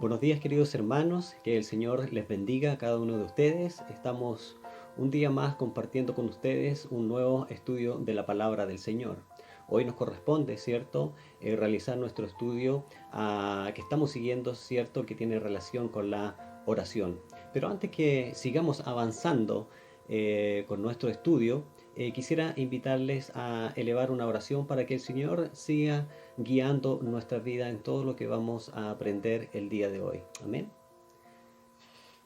Buenos días, queridos hermanos, que el Señor les bendiga a cada uno de ustedes. Estamos un día más compartiendo con ustedes un nuevo estudio de la palabra del Señor. Hoy nos corresponde, ¿cierto?, realizar nuestro estudio que estamos siguiendo, ¿cierto?, que tiene relación con la oración. Pero antes que sigamos avanzando con nuestro estudio, quisiera invitarles a elevar una oración para que el Señor siga guiando nuestra vida en todo lo que vamos a aprender el día de hoy. Amén.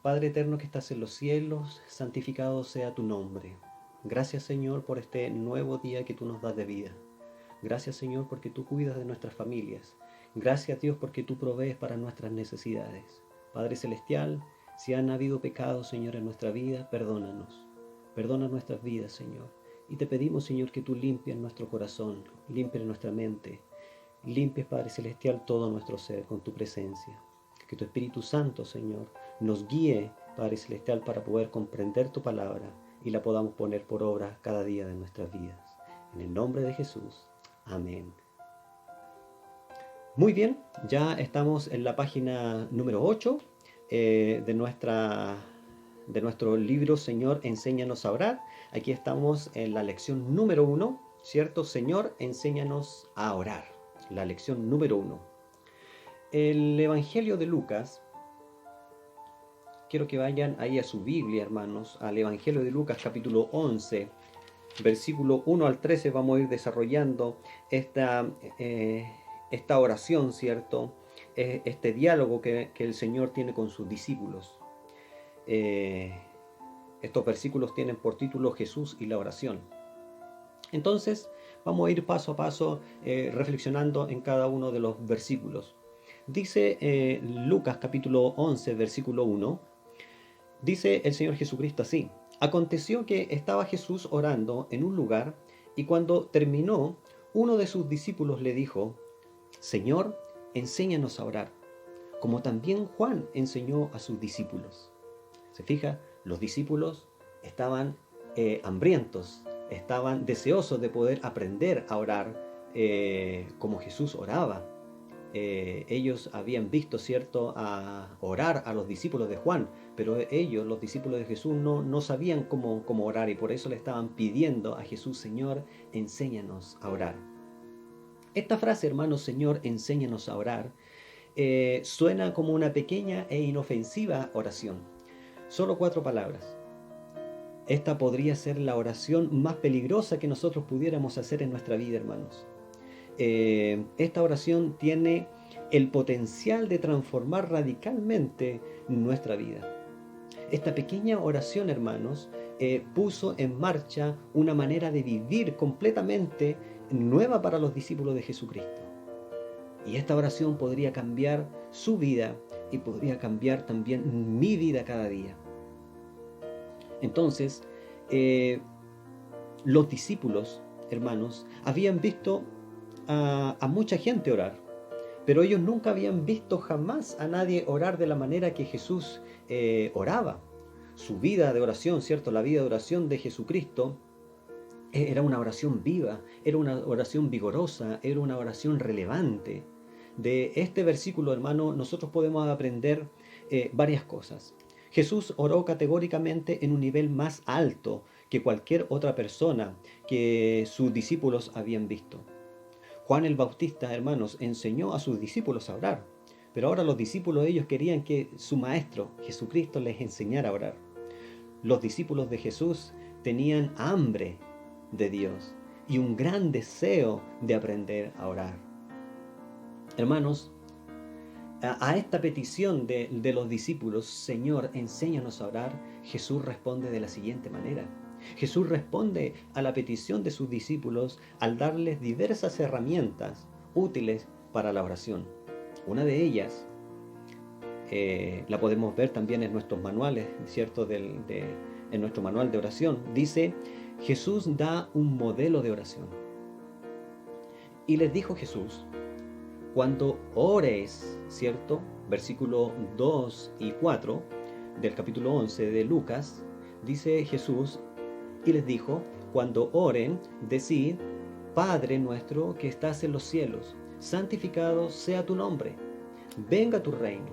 Padre eterno que estás en los cielos, santificado sea tu nombre. Gracias, Señor, por este nuevo día que tú nos das de vida. Gracias, Señor, porque tú cuidas de nuestras familias. Gracias, Dios, porque tú provees para nuestras necesidades. Padre celestial, si han habido pecados, Señor, en nuestra vida, perdónanos. Perdona nuestras vidas, Señor. Y te pedimos, Señor, que tú limpies nuestro corazón, limpies nuestra mente, limpies, Padre celestial, todo nuestro ser con tu presencia. Que tu Espíritu Santo, Señor, nos guíe, Padre celestial, para poder comprender tu palabra y la podamos poner por obra cada día de nuestras vidas. En el nombre de Jesús. Amén. Muy bien, ya estamos en la página número 8 de nuestro libro Señor, enséñanos a orar. Aquí estamos en la lección número 1, ¿cierto? Señor, enséñanos a orar. La lección número 1. El Evangelio de Lucas, quiero que vayan ahí a su Biblia, hermanos, al Evangelio de Lucas capítulo 11, versículo 1 al 13, vamos a ir desarrollando esta oración, ¿cierto? Este diálogo que el Señor tiene con sus discípulos. Estos versículos tienen por título Jesús y la oración. Entonces, vamos a ir paso a paso reflexionando en cada uno de los versículos. Dice Lucas capítulo 11, versículo 1, dice el Señor Jesucristo así: aconteció que estaba Jesús orando en un lugar, y cuando terminó, uno de sus discípulos le dijo: Señor, enséñanos a orar, como también Juan enseñó a sus discípulos. ¿Se fija? Los discípulos estaban hambrientos, estaban deseosos de poder aprender a orar como Jesús oraba. Ellos habían visto, ¿cierto?, a orar a los discípulos de Juan, pero ellos, los discípulos de Jesús, no sabían cómo orar, y por eso le estaban pidiendo a Jesús: Señor, enséñanos a orar. Esta frase, hermanos, Señor, enséñanos a orar, suena como una pequeña e inofensiva oración. Solo 4 palabras. Esta podría ser la oración más peligrosa que nosotros pudiéramos hacer en nuestra vida, hermanos. Esta oración tiene el potencial de transformar radicalmente nuestra vida. Esta pequeña oración, hermanos, puso en marcha una manera de vivir completamente nueva para los discípulos de Jesucristo. Y esta oración podría cambiar su vida y podría cambiar también mi vida cada día. Entonces, los discípulos, hermanos, habían visto a mucha gente orar, pero ellos nunca habían visto jamás a nadie orar de la manera que Jesús oraba. Su vida de oración, ¿cierto? La vida de oración de Jesucristo era una oración viva, era una oración vigorosa, era una oración relevante. De este versículo, hermano, nosotros podemos aprender varias cosas. Jesús oró categóricamente en un nivel más alto que cualquier otra persona que sus discípulos habían visto. Juan el Bautista, hermanos, enseñó a sus discípulos a orar, pero ahora los discípulos, ellos querían que su maestro, Jesucristo, les enseñara a orar. Los discípulos de Jesús tenían hambre de Dios y un gran deseo de aprender a orar. Hermanos, a esta petición de los discípulos: Señor, enséñanos a orar, Jesús responde de la siguiente manera. Jesús responde a la petición de sus discípulos al darles diversas herramientas útiles para la oración. Una de ellas la podemos ver también en nuestros manuales, ¿cierto? En nuestro manual de oración. Dice: Jesús da un modelo de oración. Y les dijo Jesús: cuando ores, ¿cierto? Versículo 2 y 4 del capítulo 11 de Lucas, dice Jesús: y les dijo: cuando oren, decid: Padre nuestro que estás en los cielos, santificado sea tu nombre. Venga tu reino.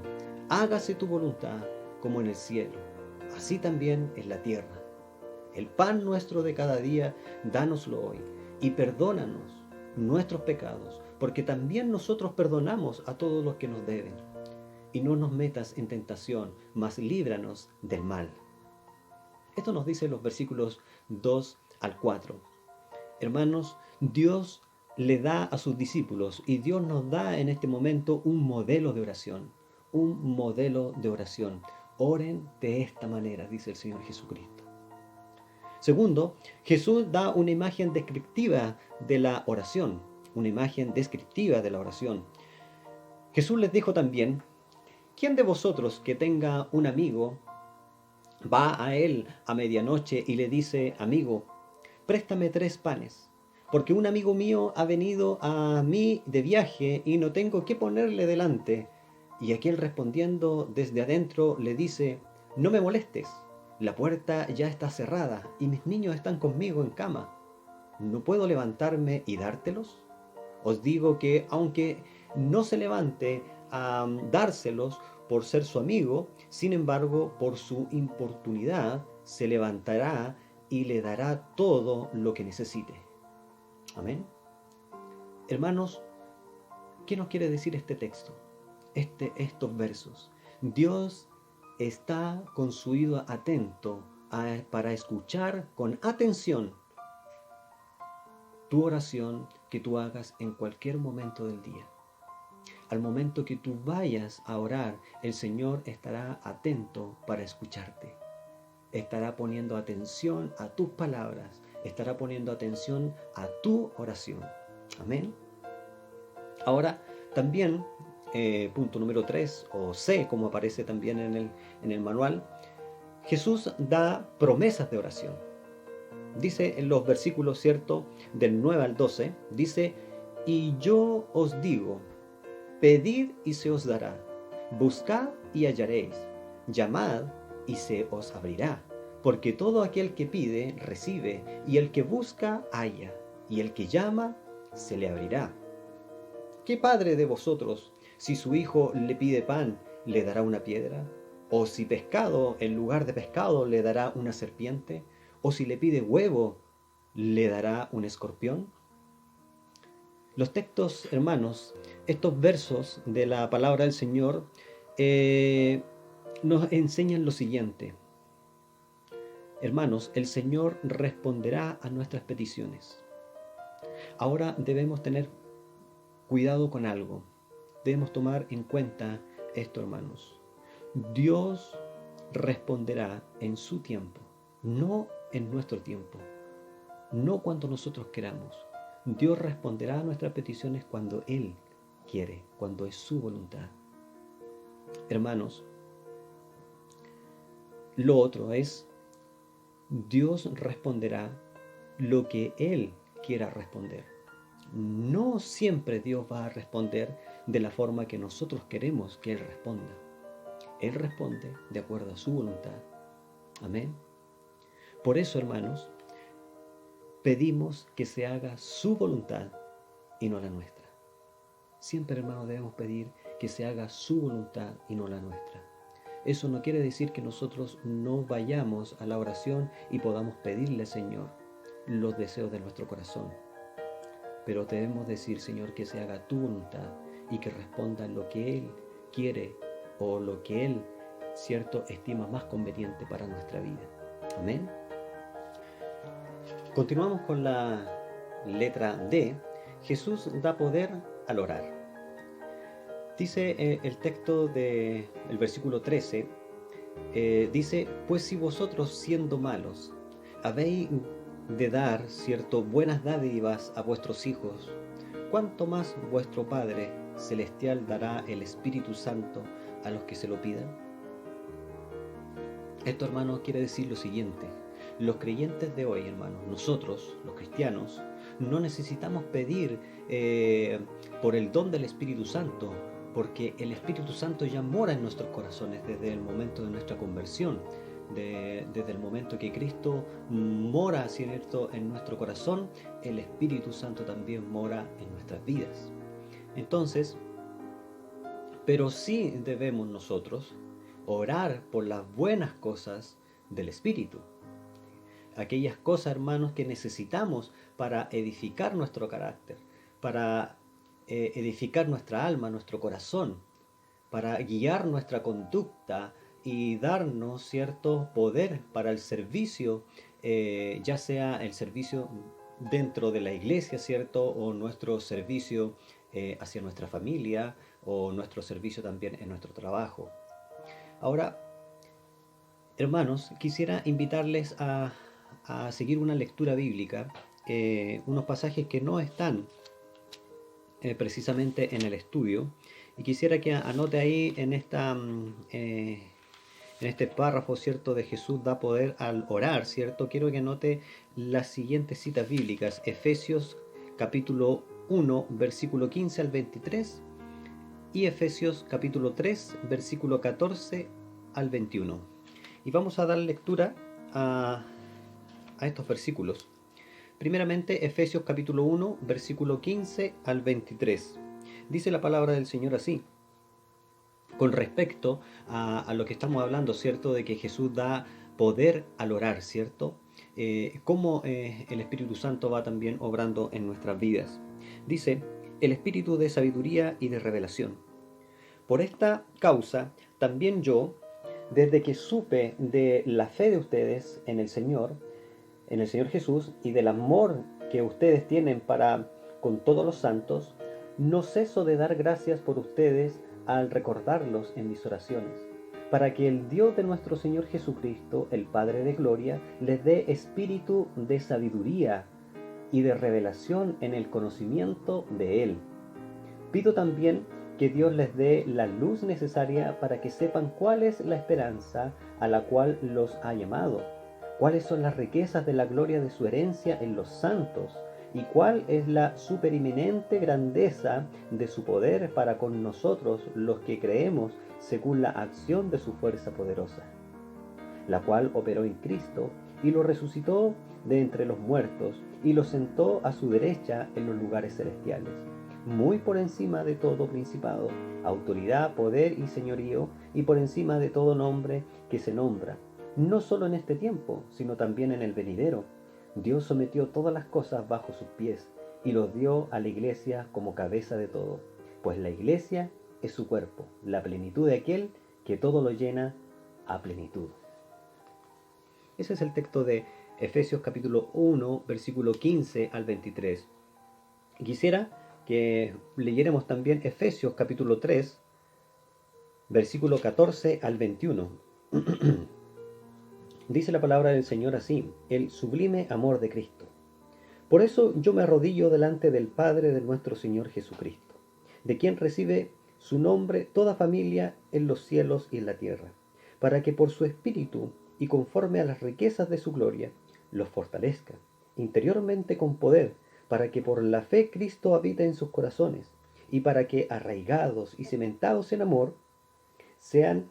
Hágase tu voluntad como en el cielo, así también en la tierra. El pan nuestro de cada día, dánoslo hoy, y perdónanos nuestros pecados, porque también nosotros perdonamos a todos los que nos deben. Y no nos metas en tentación, mas líbranos del mal. Esto nos dice los versículos 2 al 4. Hermanos, Dios le da a sus discípulos y Dios nos da en este momento un modelo de oración. Un modelo de oración. Oren de esta manera, dice el Señor Jesucristo. Segundo, Jesús da una imagen descriptiva de la oración. Una imagen descriptiva de la oración. Jesús les dijo también: ¿quién de vosotros que tenga un amigo va a él a medianoche y le dice: amigo, préstame 3 panes, porque un amigo mío ha venido a mí de viaje y no tengo qué ponerle delante? Y aquel respondiendo desde adentro le dice: no me molestes, la puerta ya está cerrada y mis niños están conmigo en cama. ¿No puedo levantarme y dártelos? Os digo que aunque no se levante a dárselos por ser su amigo, sin embargo, por su importunidad, se levantará y le dará todo lo que necesite. Amén. Hermanos, ¿qué nos quiere decir este texto? Estos versos. Dios está con su oído atento para escuchar con atención tu oración que tú hagas en cualquier momento del día. Al momento que tú vayas a orar, el Señor estará atento para escucharte. Estará poniendo atención a tus palabras, estará poniendo atención a tu oración. Amén. Ahora, también, punto número 3, o C, como aparece también en el manual, Jesús da promesas de oración. Dice en los versículos, ¿cierto?, del 9 al 12, dice: y yo os digo, pedid y se os dará, buscad y hallaréis, llamad y se os abrirá, porque todo aquel que pide, recibe, y el que busca, halla, y el que llama, se le abrirá. ¿Qué padre de vosotros, si su hijo le pide pan, le dará una piedra? ¿O si pescado, en lugar de pescado, le dará una serpiente? ¿O si le pide huevo, le dará un escorpión? Los textos, hermanos, estos versos de la palabra del Señor nos enseñan lo siguiente. Hermanos, el Señor responderá a nuestras peticiones. Ahora debemos tener cuidado con algo. Debemos tomar en cuenta esto, hermanos. Dios responderá en su tiempo, no en nuestro tiempo, no cuando nosotros queramos. Dios responderá a nuestras peticiones cuando Él quiere, cuando es su voluntad. Hermanos, lo otro es, Dios responderá lo que Él quiera responder. No siempre Dios va a responder de la forma que nosotros queremos que Él responda. Él responde de acuerdo a su voluntad. Amén. Por eso, hermanos, pedimos que se haga su voluntad y no la nuestra. Siempre, hermanos, debemos pedir que se haga su voluntad y no la nuestra. Eso no quiere decir que nosotros no vayamos a la oración y podamos pedirle, Señor, los deseos de nuestro corazón. Pero debemos decir, Señor, que se haga tu voluntad y que responda lo que Él quiere o lo que Él, cierto, estima más conveniente para nuestra vida. Amén. Continuamos con la letra D. Jesús da poder al orar. Dice el texto del versículo 13, dice: pues si vosotros, siendo malos, habéis de dar, cierto, buenas dádivas a vuestros hijos, ¿cuánto más vuestro Padre Celestial dará el Espíritu Santo a los que se lo pidan? Esto, hermanos, quiere decir lo siguiente. Los creyentes de hoy, hermanos, nosotros, los cristianos, no necesitamos pedir por el don del Espíritu Santo, porque el Espíritu Santo ya mora en nuestros corazones desde el momento de nuestra conversión. Desde el momento que Cristo mora, ¿cierto?, en nuestro corazón, el Espíritu Santo también mora en nuestras vidas. Entonces, Pero sí debemos nosotros orar por las buenas cosas del Espíritu. Aquellas cosas, hermanos, que necesitamos para edificar nuestro carácter, para edificar nuestra alma, nuestro corazón, para guiar nuestra conducta y darnos cierto poder para el servicio, ya sea el servicio dentro de la iglesia, ¿cierto? O nuestro servicio hacia nuestra familia, o nuestro servicio también en nuestro trabajo. Ahora, hermanos, quisiera invitarles a seguir una lectura bíblica, unos pasajes que no están precisamente en el estudio, y quisiera que anote ahí en este párrafo, ¿cierto? De Jesús da poder al orar, ¿cierto? Quiero que anote las siguientes citas bíblicas: Efesios capítulo 1, versículo 15 al 23, y Efesios capítulo 3, versículo 14 al 21. Y vamos a dar lectura a estos versículos. Primeramente, Efesios capítulo 1, versículo 15 al 23. Dice la palabra del Señor así: con respecto a lo que estamos hablando, ¿cierto? De que Jesús da poder al orar, ¿cierto? Cómo el Espíritu Santo va también obrando en nuestras vidas. Dice: el Espíritu de sabiduría y de revelación. Por esta causa, también yo, desde que supe de la fe de ustedes en el Señor Jesús, y del amor que ustedes tienen para con todos los santos, no ceso de dar gracias por ustedes al recordarlos en mis oraciones, para que el Dios de nuestro Señor Jesucristo, el Padre de Gloria, les dé espíritu de sabiduría y de revelación en el conocimiento de Él. Pido también que Dios les dé la luz necesaria para que sepan cuál es la esperanza a la cual los ha llamado, cuáles son las riquezas de la gloria de su herencia en los santos, y cuál es la supereminente grandeza de su poder para con nosotros los que creemos, según la acción de su fuerza poderosa, la cual operó en Cristo y lo resucitó de entre los muertos y lo sentó a su derecha en los lugares celestiales, muy por encima de todo principado, autoridad, poder y señorío, y por encima de todo nombre que se nombra, no solo en este tiempo, sino también en el venidero. Dios sometió todas las cosas bajo sus pies y los dio a la iglesia como cabeza de todo, pues la iglesia es su cuerpo, la plenitud de aquel que todo lo llena a plenitud. Ese es el texto de Efesios capítulo 1, versículo 15 al 23. Quisiera que leyéramos también Efesios capítulo 3, versículo 14 al 21. Dice la palabra del Señor así: el sublime amor de Cristo. Por eso yo me arrodillo delante del Padre de nuestro Señor Jesucristo, de quien recibe su nombre toda familia en los cielos y en la tierra, para que por su Espíritu y conforme a las riquezas de su gloria, los fortalezca interiormente con poder, para que por la fe Cristo habite en sus corazones, y para que, arraigados y cimentados en amor, sean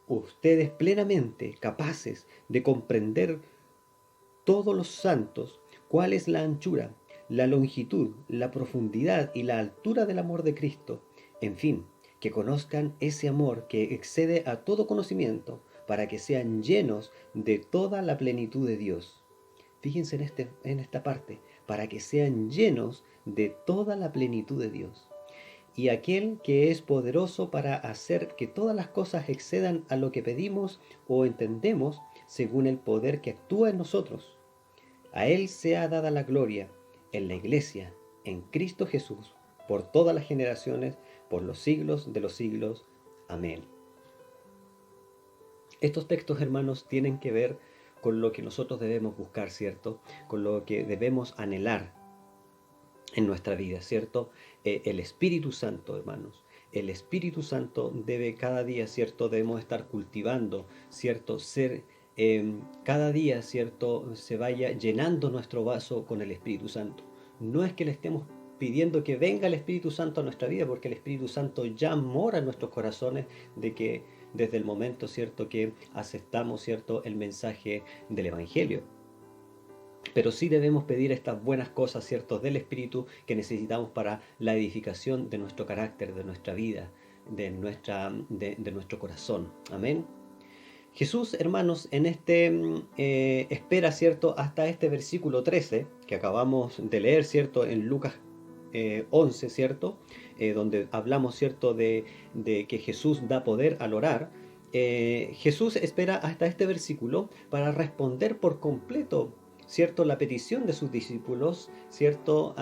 ustedes plenamente capaces de comprender todos los santos cuál es la anchura, la longitud, la profundidad y la altura del amor de Cristo. En fin, que conozcan ese amor que excede a todo conocimiento, para que sean llenos de toda la plenitud de Dios. Fíjense en esta parte: para que sean llenos de toda la plenitud de Dios. Y aquel que es poderoso para hacer que todas las cosas excedan a lo que pedimos o entendemos, según el poder que actúa en nosotros. A Él sea dada la gloria en la Iglesia, en Cristo Jesús, por todas las generaciones, por los siglos de los siglos. Amén. Estos textos, hermanos, tienen que ver con lo que nosotros debemos buscar, ¿cierto? Con lo que debemos anhelar en nuestra vida, ¿cierto? El Espíritu Santo, hermanos. El Espíritu Santo debe cada día, ¿cierto? Debemos estar cultivando, ¿cierto? Cada día, ¿cierto? Se vaya llenando nuestro vaso con el Espíritu Santo. No es que le estemos pidiendo que venga el Espíritu Santo a nuestra vida, porque el Espíritu Santo ya mora en nuestros corazones, de que desde el momento, ¿cierto?, que aceptamos, ¿cierto?, el mensaje del Evangelio. Pero sí debemos pedir estas buenas cosas, ¿cierto?, del Espíritu que necesitamos para la edificación de nuestro carácter, de nuestra vida, de nuestro corazón. Amén. Jesús, hermanos, en espera, ¿cierto?, hasta este versículo 13 que acabamos de leer, ¿cierto?, en Lucas 11, ¿cierto?, donde hablamos, ¿cierto?, de que Jesús da poder al orar. Jesús espera hasta este versículo para responder por completo, ¿cierto?, la petición de sus discípulos, ¿cierto?,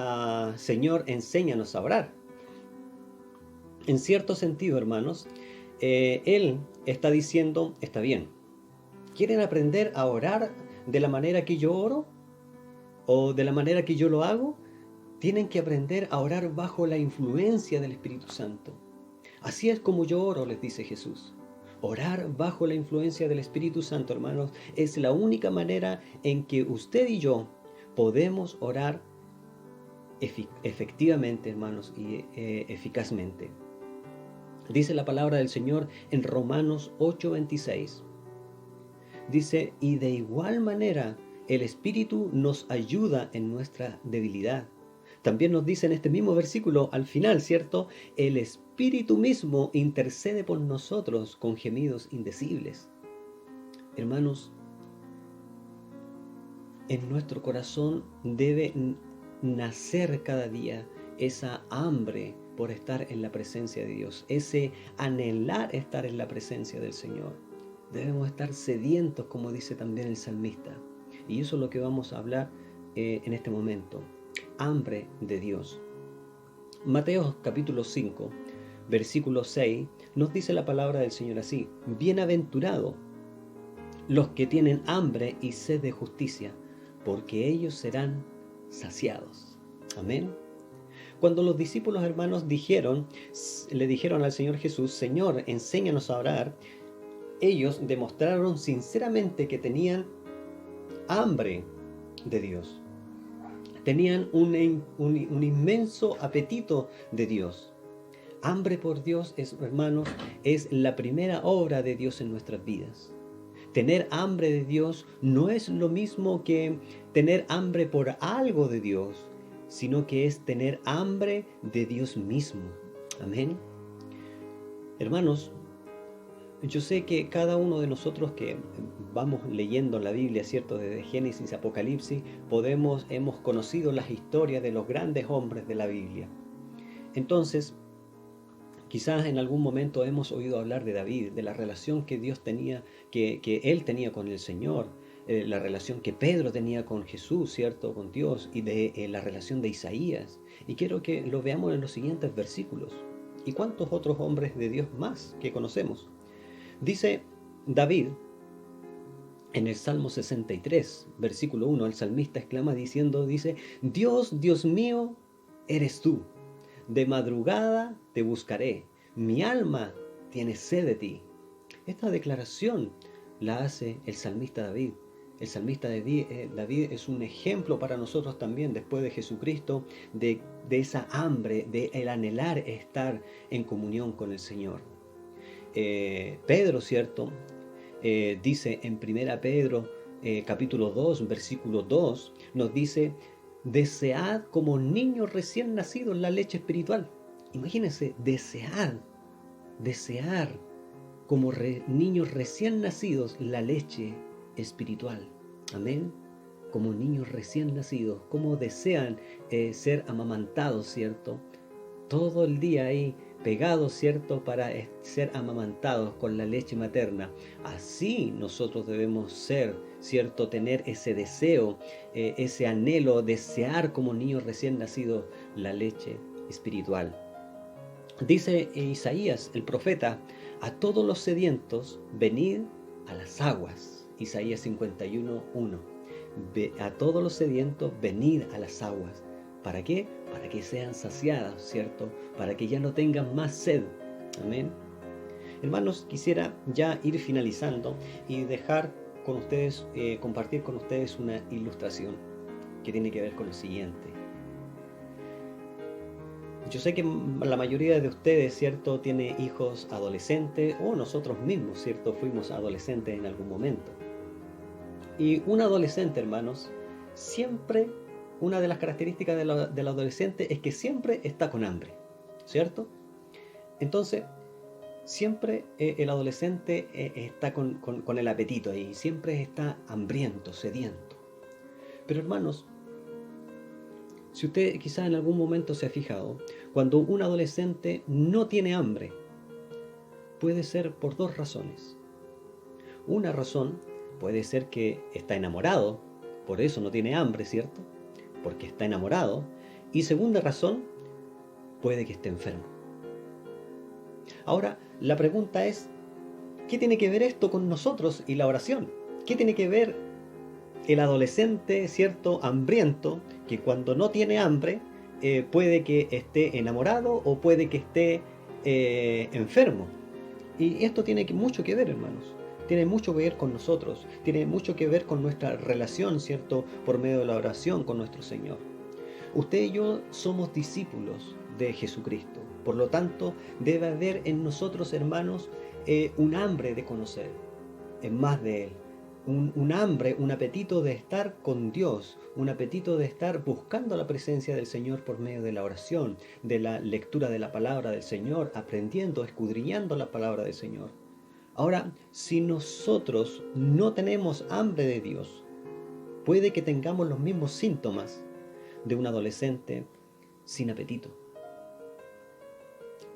Señor, enséñanos a orar. En cierto sentido, hermanos, Él está diciendo, está bien, ¿quieren aprender a orar de la manera que yo oro? ¿O de la manera que yo lo hago? Tienen que aprender a orar bajo la influencia del Espíritu Santo. Así es como yo oro, les dice Jesús. Orar bajo la influencia del Espíritu Santo, hermanos, es la única manera en que usted y yo podemos orar efectivamente, hermanos, y eficazmente. Dice la palabra del Señor en Romanos 8:26. Dice, y de igual manera el Espíritu nos ayuda en nuestra debilidad. También nos dice en este mismo versículo, al final, ¿cierto? El Espíritu mismo intercede por nosotros con gemidos indecibles. Hermanos, en nuestro corazón debe nacer cada día esa hambre por estar en la presencia de Dios, ese anhelar estar en la presencia del Señor. Debemos estar sedientos, como dice también el salmista. Y eso es lo que vamos a hablar en este momento. Hambre de Dios. Mateo capítulo 5, versículo 6, nos dice la palabra del Señor así: Bienaventurado los que tienen hambre y sed de justicia, porque ellos serán saciados. Amén. Cuando los discípulos, hermanos, le dijeron al Señor Jesús, Señor, enséñanos a orar, ellos demostraron sinceramente que tenían hambre de Dios. Tenían un inmenso apetito de Dios. Hambre por Dios, hermanos, es la primera obra de Dios en nuestras vidas. Tener hambre de Dios no es lo mismo que tener hambre por algo de Dios, sino que es tener hambre de Dios mismo. Amén. Hermanos, yo sé que cada uno de nosotros que vamos leyendo la Biblia, ¿cierto?, desde Génesis a Apocalipsis, hemos conocido las historias de los grandes hombres de la Biblia. Entonces, quizás en algún momento hemos oído hablar de David, de la relación que Dios tenía, que él tenía con el Señor, la relación que Pedro tenía con Jesús, ¿cierto?, con Dios, y de la relación de Isaías. Y quiero que lo veamos en los siguientes versículos. ¿Y cuántos otros hombres de Dios más que conocemos? Dice David, en el Salmo 63, versículo 1, el salmista exclama dice, Dios, Dios mío, eres tú. De madrugada te buscaré, mi alma tiene sed de ti. Esta declaración la hace el salmista David. El salmista David es un ejemplo para nosotros también, después de Jesucristo, de esa hambre, de el anhelar estar en comunión con el Señor. Pedro, ¿cierto?, dice en 1 Pedro capítulo 2, versículo 2, nos dice, desead como niños recién nacidos la leche espiritual. Imagínense, desear como niños recién nacidos la leche espiritual. Amén. Como niños recién nacidos, como desean ser amamantados, ¿cierto? Todo el día ahí pegados, ¿cierto?, para ser amamantados con la leche materna. Así nosotros debemos ser, ¿cierto?, tener ese deseo, ese anhelo, desear como niños recién nacidos la leche espiritual. Dice Isaías, el profeta, a todos los sedientos, venid a las aguas. Isaías 51:1. A todos los sedientos, venid a las aguas. ¿Para qué? Para que sean saciados, ¿cierto? Para que ya no tengan más sed. Amén. Hermanos, quisiera ya ir finalizando y dejar con ustedes, compartir con ustedes una ilustración que tiene que ver con lo siguiente. Yo sé que la mayoría de ustedes, ¿cierto?, tiene hijos adolescentes, o nosotros mismos, ¿cierto?, fuimos adolescentes en algún momento. Y un adolescente, hermanos, siempre, una de las características del adolescente es que siempre está con hambre, ¿cierto? Entonces, Siempre el adolescente está con el apetito ahí, siempre está hambriento, sediento. Pero hermanos, si usted quizás en algún momento se ha fijado, cuando un adolescente no tiene hambre, puede ser por dos razones. Una razón puede ser que está enamorado, por eso no tiene hambre, ¿cierto? Porque está enamorado. Y segunda razón, puede que esté enfermo. Ahora, la pregunta es, ¿qué tiene que ver esto con nosotros y la oración? ¿Qué tiene que ver el adolescente, cierto, hambriento, que cuando no tiene hambre, puede que esté enamorado o puede que esté enfermo? Y esto tiene mucho que ver, hermanos. Tiene mucho que ver con nosotros. Tiene mucho que ver con nuestra relación, ¿cierto? Por medio de la oración con nuestro Señor. Usted y yo somos discípulos de Jesucristo. Por lo tanto, debe haber en nosotros, hermanos, un hambre de conocer más de Él. Un hambre, un apetito de estar con Dios, un apetito de estar buscando la presencia del Señor por medio de la oración, de la lectura de la palabra del Señor, aprendiendo, escudriñando la palabra del Señor. Ahora, si nosotros no tenemos hambre de Dios, puede que tengamos los mismos síntomas de un adolescente sin apetito.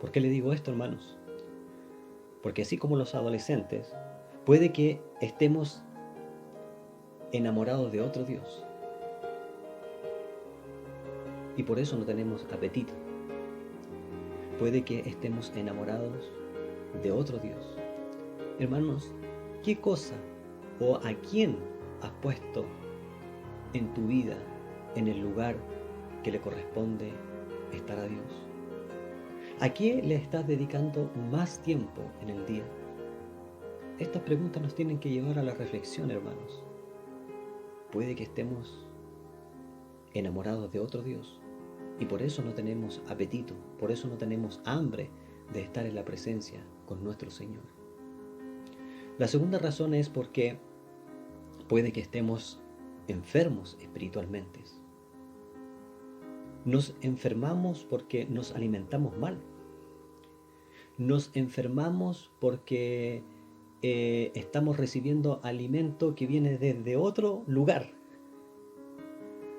¿Por qué le digo esto, hermanos? Porque así como los adolescentes, puede que estemos enamorados de otro Dios y por eso no tenemos apetito. Puede que estemos enamorados de otro Dios. Hermanos, ¿qué cosa o a quién has puesto en tu vida en el lugar que le corresponde estar a Dios? ¿A qué le estás dedicando más tiempo en el día? Estas preguntas nos tienen que llevar a la reflexión, hermanos. Puede que estemos enamorados de otro Dios y por eso no tenemos apetito, por eso no tenemos hambre de estar en la presencia con nuestro Señor. La segunda razón es porque puede que estemos enfermos espiritualmente. Nos enfermamos porque nos alimentamos mal. Nos enfermamos porque estamos recibiendo alimento que viene desde otro lugar.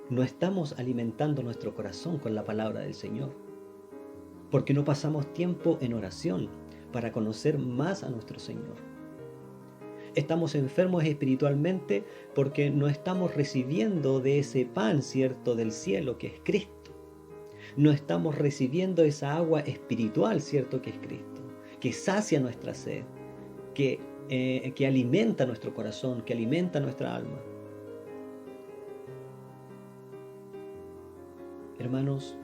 No estamos alimentando nuestro corazón con la palabra del Señor, porque no pasamos tiempo en oración para conocer más a nuestro Señor. Estamos enfermos espiritualmente porque no estamos recibiendo de ese pan, ¿cierto?, del cielo que es Cristo. No estamos recibiendo esa agua espiritual, ¿cierto?, que es Cristo, que sacia nuestra sed, que alimenta nuestro corazón, que alimenta nuestra alma. Hermanos,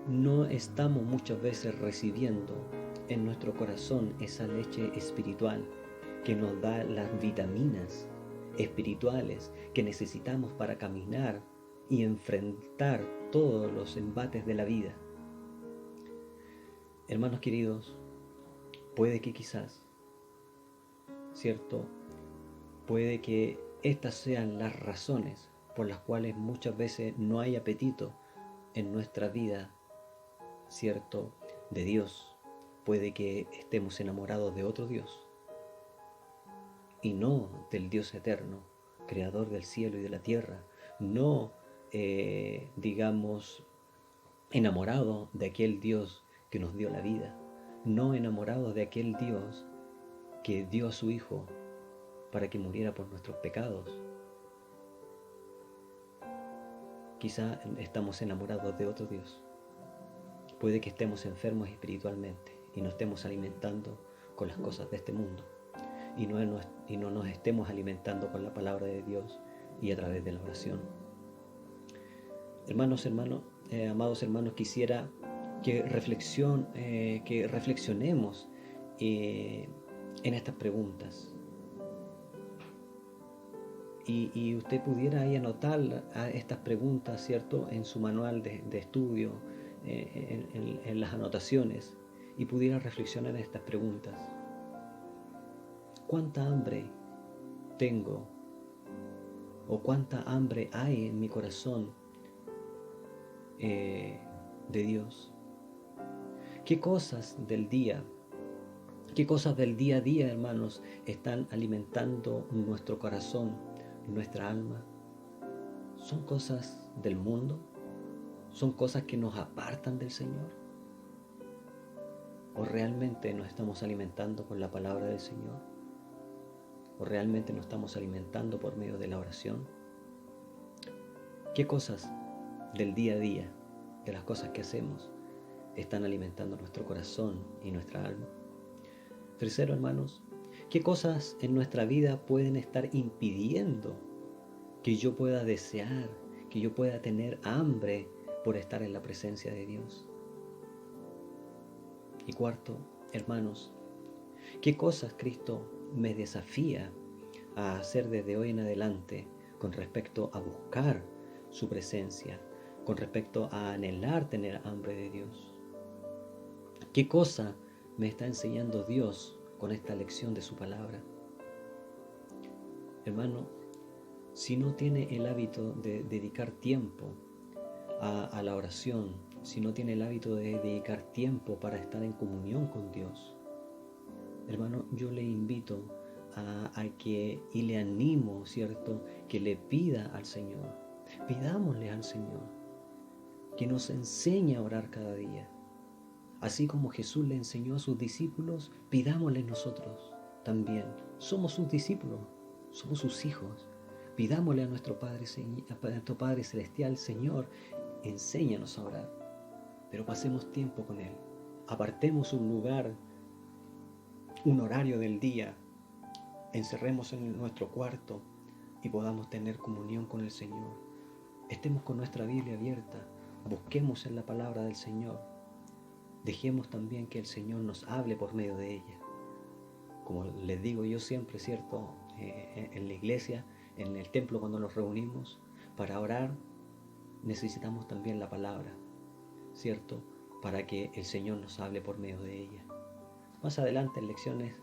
no estamos muchas veces recibiendo en nuestro corazón esa leche espiritual que nos da las vitaminas espirituales que necesitamos para caminar y enfrentar todos los embates de la vida. Hermanos queridos, puede que quizás, ¿cierto? Puede que estas sean las razones por las cuales muchas veces no hay apetito en nuestra vida, ¿cierto?, de Dios. Puede que estemos enamorados de otro Dios y no del Dios eterno, creador del cielo y de la tierra, no, digamos, enamorados de aquel Dios que nos dio la vida, no enamorados de aquel Dios que dio a su Hijo para que muriera por nuestros pecados. Quizá estamos enamorados de otro Dios. Puede que estemos enfermos espiritualmente y nos estemos alimentando con las cosas de este mundo y no nos estemos alimentando con la palabra de Dios y a través de la oración. Amados hermanos, quisiera que reflexionemos en estas preguntas. Y usted pudiera ahí anotar estas preguntas, ¿cierto?, en su manual de estudio, en las anotaciones, y pudiera reflexionar en estas preguntas. ¿Cuánta hambre tengo? ¿O cuánta hambre hay en mi corazón de Dios? ¿Qué cosas del día ¿Qué cosas del día a día, hermanos, están alimentando nuestro corazón, nuestra alma? ¿Son cosas del mundo? ¿Son cosas que nos apartan del Señor? ¿O realmente nos estamos alimentando con la palabra del Señor? ¿O realmente nos estamos alimentando por medio de la oración? ¿Qué cosas del día a día, de las cosas que hacemos, están alimentando nuestro corazón y nuestra alma? Tercero, hermanos, ¿qué cosas en nuestra vida pueden estar impidiendo que yo pueda desear, que yo pueda tener hambre por estar en la presencia de Dios? Y cuarto, hermanos, ¿qué cosas Cristo me desafía a hacer desde hoy en adelante con respecto a buscar su presencia, con respecto a anhelar tener hambre de Dios? ¿Qué cosa me está enseñando Dios con esta lección de su palabra? Hermano, si no tiene el hábito de dedicar tiempo a la oración, si no tiene el hábito de dedicar tiempo para estar en comunión con Dios, hermano, yo le invito a que, y le animo, ¿cierto?, que le pida al Señor, pidámosle al Señor, que nos enseñe a orar cada día. Así como Jesús le enseñó a sus discípulos, pidámosle nosotros también. Somos sus discípulos, somos sus hijos. Pidámosle a nuestro Padre Celestial, Señor, enséñanos a orar. Pero pasemos tiempo con Él. Apartemos un lugar, un horario del día. Encerremos en nuestro cuarto y podamos tener comunión con el Señor. Estemos con nuestra Biblia abierta. Busquemos en la palabra del Señor. Dejemos también que el Señor nos hable por medio de ella. Como les digo yo siempre, ¿cierto? En la iglesia, en el templo cuando nos reunimos, para orar necesitamos también la palabra, ¿cierto? Para que el Señor nos hable por medio de ella. Más adelante, en lecciones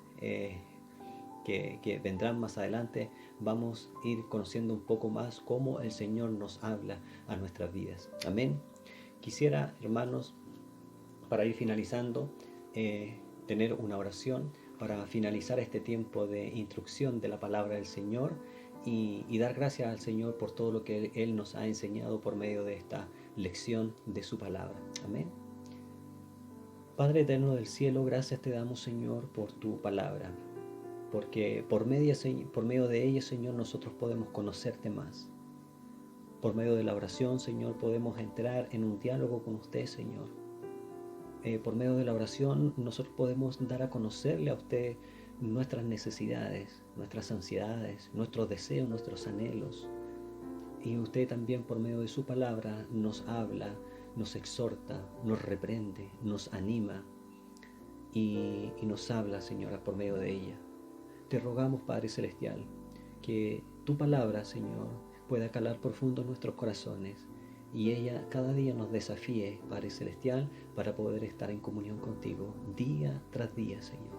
que vendrán más adelante, vamos a ir conociendo un poco más cómo el Señor nos habla a nuestras vidas. Amén. Quisiera, hermanos, para ir finalizando, tener una oración para finalizar este tiempo de instrucción de la palabra del Señor y dar gracias al Señor por todo lo que Él nos ha enseñado por medio de esta lección de su palabra. Amén. Padre eterno del cielo, gracias te damos, Señor, por tu palabra, porque por medio de ella, Señor, nosotros podemos conocerte más. Por medio de la oración, Señor, podemos entrar en un diálogo con usted, Señor. Por medio de la oración nosotros podemos dar a conocerle a usted nuestras necesidades, nuestras ansiedades, nuestros deseos, nuestros anhelos. Y usted también por medio de su palabra nos habla, nos exhorta, nos reprende, nos anima y nos habla, Señora, por medio de ella. Te rogamos, Padre Celestial, que tu palabra, Señor, pueda calar profundo en nuestros corazones y ella cada día nos desafíe, Padre Celestial, para poder estar en comunión contigo día tras día, Señor.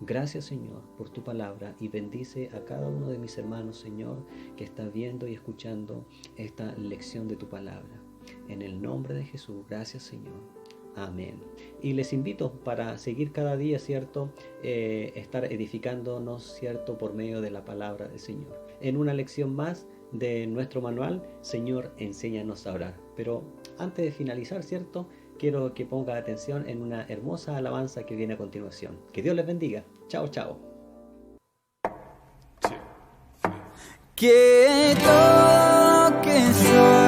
Gracias, Señor, por tu palabra y bendice a cada uno de mis hermanos, Señor, que está viendo y escuchando esta lección de tu palabra. En el nombre de Jesús, gracias, Señor. Amén. Y les invito para seguir cada día, ¿cierto? Estar edificándonos, ¿cierto? Por medio de la palabra del Señor. En una lección más de nuestro manual, Señor, enséñanos a orar. Pero antes de finalizar, ¿cierto?, quiero que ponga atención en una hermosa alabanza que viene a continuación. Que Dios les bendiga. Chao, chao. Que todo que soy